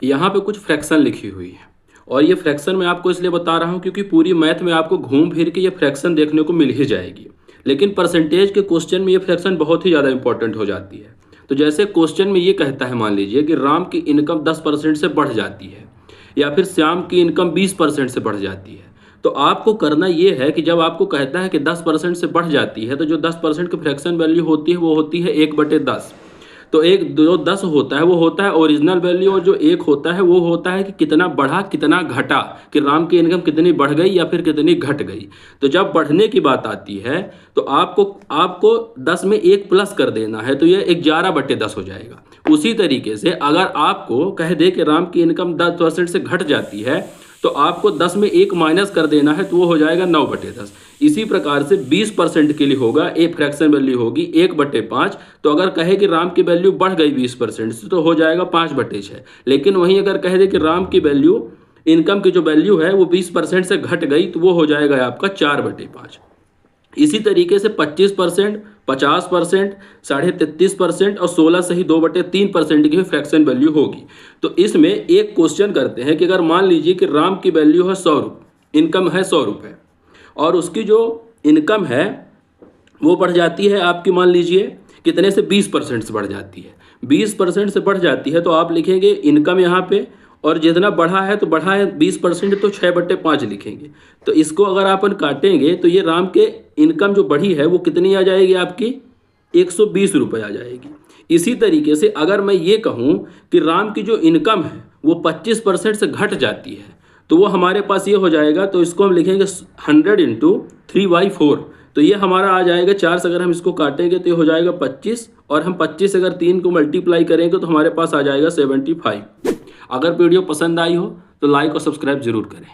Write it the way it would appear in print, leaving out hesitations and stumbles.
यहाँ पे कुछ फ्रैक्शन लिखी हुई है और ये फ्रैक्शन मैं आपको इसलिए बता रहा हूँ क्योंकि पूरी मैथ में आपको घूम फिर के ये फ्रैक्शन देखने को मिल ही जाएगी। लेकिन परसेंटेज के क्वेश्चन में ये फ्रैक्शन बहुत ही ज़्यादा इंपॉर्टेंट हो जाती है। तो जैसे क्वेश्चन में ये कहता है, मान लीजिए कि राम की इनकम 10% से बढ़ जाती है या फिर श्याम की इनकम 20% से बढ़ जाती है। तो आपको करना ये है कि जब आपको कहता है कि 10% से बढ़ जाती है तो जो 10% की फ्रैक्शन वैल्यू होती है वो होती है 1/10। तो एक जो 10 होता है वो होता है ओरिजिनल वैल्यू, और जो 1 होता है वो होता है कि कितना बढ़ा कितना घटा, कि राम की इनकम कितनी बढ़ गई या फिर कितनी घट गई। तो जब बढ़ने की बात आती है तो आपको 10 में 1 प्लस कर देना है, तो ये 11/10 हो जाएगा। उसी तरीके से अगर आपको कह दे कि राम की इनकम 10% से घट जाती है तो आपको 10 में 1 माइनस कर देना है, तो वो हो जाएगा 9/10। इसी प्रकार से 20% के लिए होगा, एक फ्रैक्शन वैल्यू होगी 1/5। तो अगर कहे कि राम की वैल्यू बढ़ गई 20% से तो हो जाएगा 5/6। लेकिन वहीं अगर कह दे कि राम की वैल्यू, इनकम की जो वैल्यू है वो 20% से घट गई तो वो हो जाएगा आपका 4/5। इसी तरीके से 25%, 50%, 33.5% और 16 से ही 2/3% की फ्रैक्शन वैल्यू होगी। तो इसमें एक क्वेश्चन करते हैं कि अगर मान लीजिए कि राम की वैल्यू है 100 रुपये, इनकम है 100 रुपये और उसकी जो इनकम है वो बढ़ जाती है आपकी, मान लीजिए कितने से 20% से बढ़ जाती है। 20% से बढ़ जाती है तो आप लिखेंगे इनकम यहाँ पे, और जितना बढ़ा है तो बढ़ा है 20% तो 6/5 लिखेंगे। तो इसको अगर अपन काटेंगे तो ये राम के इनकम जो बढ़ी है वो कितनी आ जाएगी आपकी, 120 रुपये आ जाएगी। इसी तरीके से अगर मैं ये कहूँ कि राम की जो इनकम है वो 25% से घट जाती है तो वो हमारे पास ये हो जाएगा, तो इसको हम लिखेंगे 100 × 3/4। तो ये हमारा आ जाएगा 4 से अगर हम इसको काटेंगे तो ये हो जाएगा 25, और हम 25 अगर 3 को मल्टीप्लाई करेंगे तो हमारे पास आ जाएगा 75। अगर वीडियो पसंद आई हो तो लाइक और सब्सक्राइब जरूर करें।